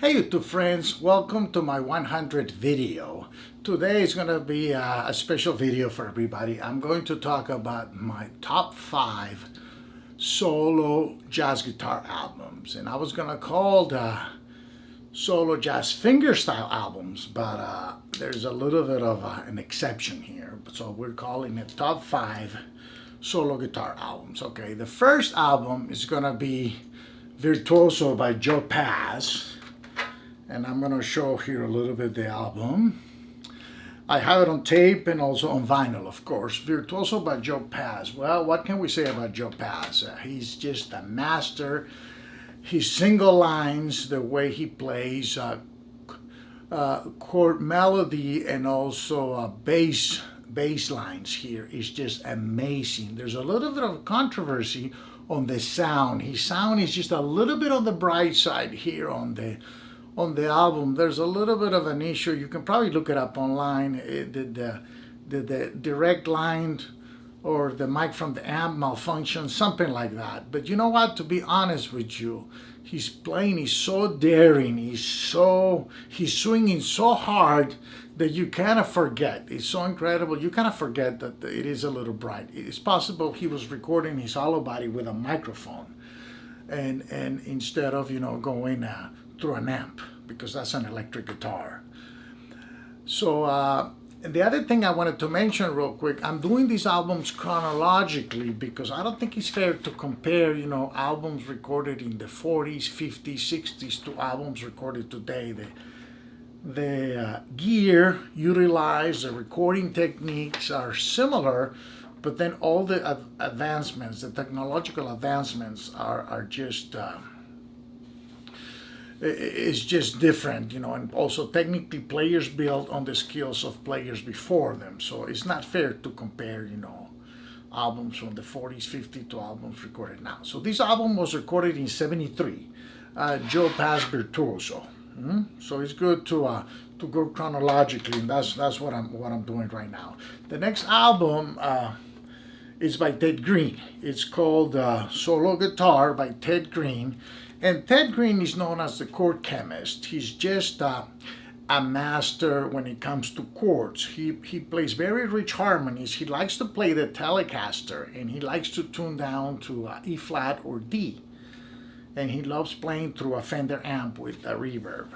Hey YouTube friends, welcome to my 100th video. Today is going to be a special video for everybody. I'm going to talk about my top 5 solo jazz guitar albums. And I was going to call the solo jazz fingerstyle albums, but there's a little bit of an exception here. So we're calling it top 5 solo guitar albums. Okay, the first album is going to be Virtuoso by Joe Pass. And I'm going to show here a little bit the album. I have it on tape and also on vinyl, of course. Virtuoso by Joe Pass. Well, what can we say about Joe Pass? He's just a master. His single lines, the way he plays, chord melody and also bass lines here is just amazing. There's a little bit of controversy on the sound. His sound is just a little bit on the bright side here on the album. There's a little bit of an issue. You can probably look it up online. The direct line or the mic from the amp malfunction, something like that. But you know what? To be honest with you, his playing is so daring. He's swinging so hard that you kind of forget. It's so incredible. You kind of forget that it is a little bright. It's possible he was recording his hollow body with a microphone, and instead of going through an amp, because that's an electric guitar. So and the other thing I wanted to mention real quick, I'm doing these albums chronologically because I don't think it's fair to compare albums recorded in the 40s, 50s, 60s to albums recorded today. The gear utilized, the recording techniques are similar, but then all the advancements, the technological advancements are just it's just different, and also technically players built on the skills of players before them. So it's not fair to compare, albums from the 40s, 50s to albums recorded now. So this album was recorded in '73, Joe Pass Virtuoso. So it's good to go chronologically, and that's what I'm doing right now. The next album is by Ted Greene. It's called Solo Guitar by Ted Greene. And Ted Greene is known as the chord chemist. He's just a master when it comes to chords. He plays very rich harmonies. He likes to play the Telecaster, and he likes to tune down to E flat or D. And he loves playing through a Fender amp with a reverb.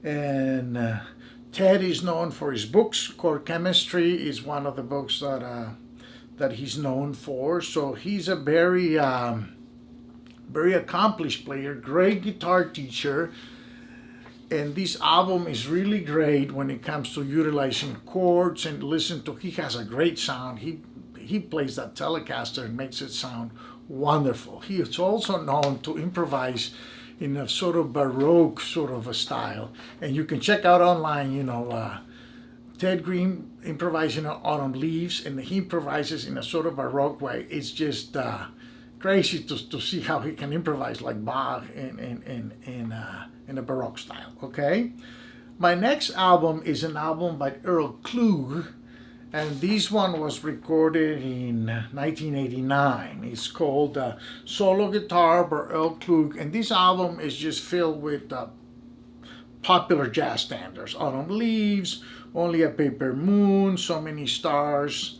And Ted is known for his books. Chord Chemistry is one of the books that he's known for. So he's a very accomplished player, great guitar teacher, and this album is really great when it comes to utilizing chords and he has a great sound. He plays that Telecaster and makes it sound wonderful. He is also known to improvise in a sort of Baroque sort of a style, and you can check out online, Ted Greene improvising on Autumn Leaves, and he improvises in a sort of Baroque way. It's just crazy to see how he can improvise like Bach in a Baroque style. Okay, my next album is an album by Earl Klugh, and this one was recorded in 1989. It's called Solo Guitar by Earl Klugh, and this album is just filled with popular jazz standards: Autumn Leaves, Only a Paper Moon, So Many Stars.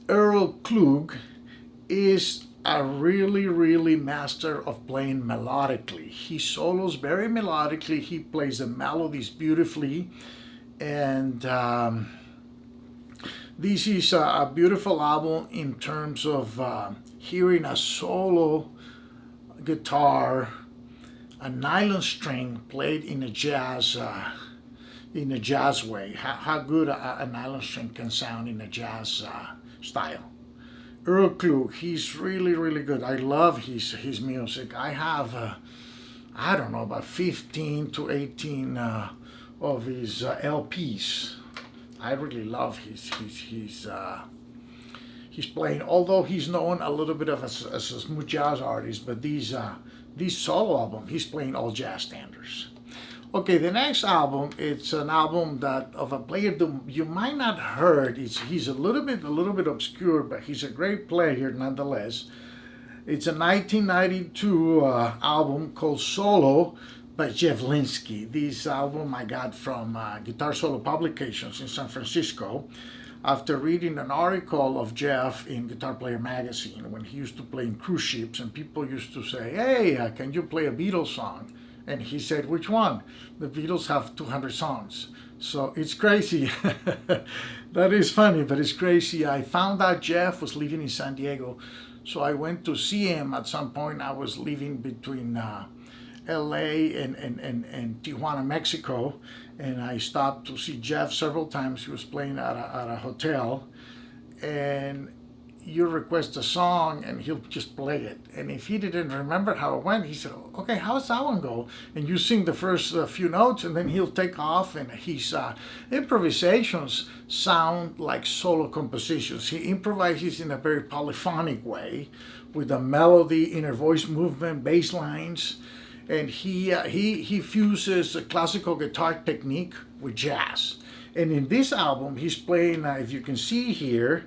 Earl Klugh is a really master of playing melodically. He solos very melodically. He plays the melodies beautifully, and this is a beautiful album in terms of hearing a solo guitar, a nylon string played in a jazz way. How good a nylon string can sound in a jazz style. Earl Klugh, he's really good. I love his music. I have I don't know, about 15 to 18 of his LPs. I really love his playing. Although he's known a little bit as a smooth jazz artist, but these solo album, he's playing all jazz standards. Okay, the next album, it's an album of a player that you might not heard. He's a little bit obscure, but he's a great player nonetheless. It's a 1992 album called Solo by Jeff Linsky. This album I got from Guitar Solo Publications in San Francisco after reading an article of Jeff in Guitar Player magazine when he used to play in cruise ships, and people used to say, hey, can you play a Beatles song? And he said, which one? The Beatles have 200 songs. So it's crazy. That is funny, but it's crazy. I found out Jeff was living in San Diego, so I went to see him at some point. I was living between LA and Tijuana, Mexico, and I stopped to see Jeff several times. He was playing at a hotel, and you request a song and he'll just play it. And if he didn't remember how it went, he said, okay, how's that one go? And you sing the first few notes, and then he'll take off, and his improvisations sound like solo compositions. He improvises in a very polyphonic way with a melody, inner voice movement, bass lines. And he fuses a classical guitar technique with jazz. And in this album, he's playing, if you can see here,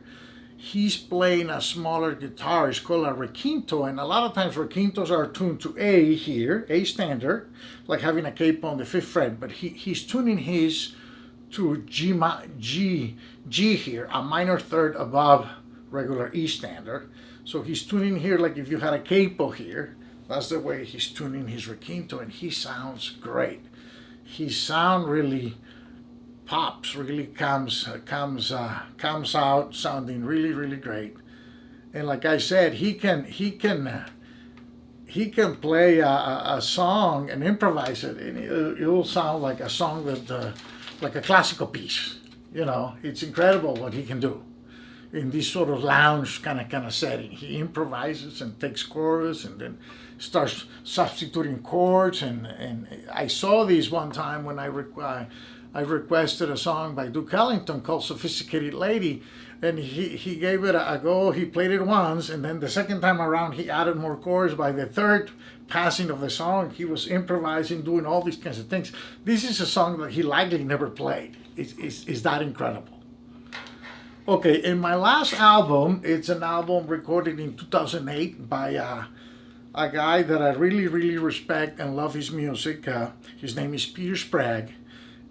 he's playing a smaller guitar. It's called a requinto, and a lot of times requintos are tuned to A here, A standard, like having a capo on the 5th fret, but he's tuning his to G here, a minor third above regular E standard. So he's tuning here like if you had a capo here. That's the way he's tuning his requinto, and he sounds great. His sound really pops, really comes out sounding really, really great. And like I said, he can play a song and improvise it, and it'll sound like a song that like a classical piece. You know, it's incredible what he can do in this sort of lounge kind of setting. He improvises and takes chorus and then starts substituting chords. And I saw these one time when I requested a song by Duke Ellington called Sophisticated Lady, and he gave it a go. He played it once, and then the second time around he added more chords. By the third passing of the song, he was improvising, doing all these kinds of things. This is a song that he likely never played. It's that incredible. Okay, in my last album, it's an album recorded in 2008 by a guy that I really, really respect and love his music. His name is Peter Sprague,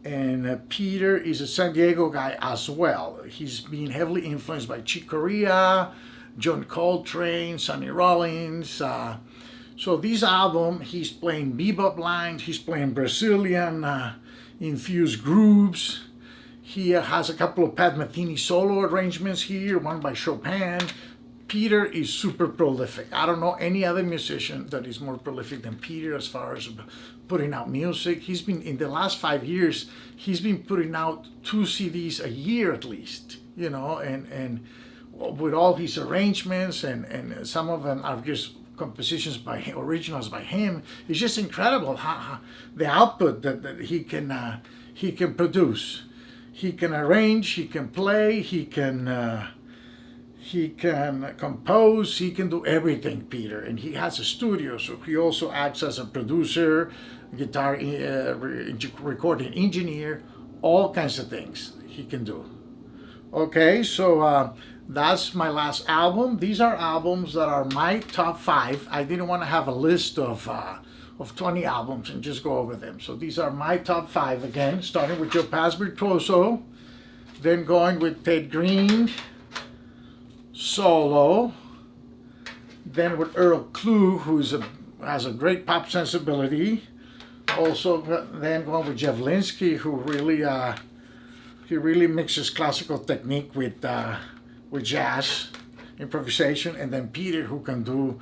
and Peter is a San Diego guy as well. He's been heavily influenced by Chick Corea, John Coltrane, Sonny Rollins. So this album, he's playing bebop lines, he's playing Brazilian infused grooves. He has a couple of Pat Metheny solo arrangements here, one by Chopin. Peter is super prolific. I don't know any other musician that is more prolific than Peter as far as putting out music. He's been, in the last 5 years, he's been putting out 2 CDs a year at least, you know, and with all his arrangements, and some of them are just compositions by him, originals by him. It's just incredible how the output that he can produce. He can arrange, he can play, he can compose, he can do everything, Peter. And he has a studio, so he also acts as a producer, guitar recording engineer, all kinds of things he can do. Okay, so that's my last album. These are albums that are my top 5. I didn't want to have a list of 20 albums and just go over them. So these are my top 5 again, starting with Joe Pass Virtuoso, then going with Ted Greene, solo, then with Earl Klugh, who has a great pop sensibility. Also, then going with Jeff Linsky, who really mixes classical technique with jazz improvisation, and then Peter, who can do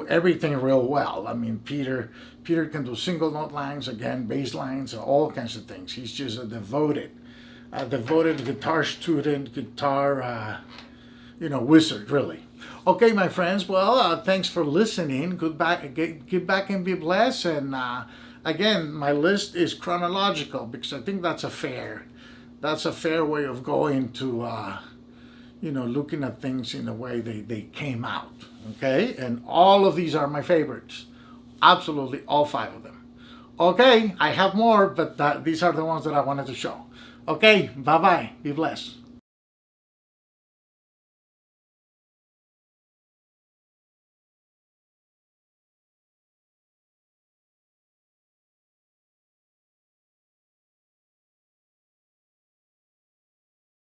everything real well. I mean, Peter can do single note lines, again, bass lines, all kinds of things. He's just a devoted guitar student, guitar wizard, really. Okay, my friends, well, thanks for listening. Get back and be blessed. And again, my list is chronological because I think that's a fair way of going to looking at things in the way they came out. Okay, and all of these are my favorites. Absolutely, all 5 of them. Okay, I have more, but these are the ones that I wanted to show. Okay, bye-bye. Be blessed.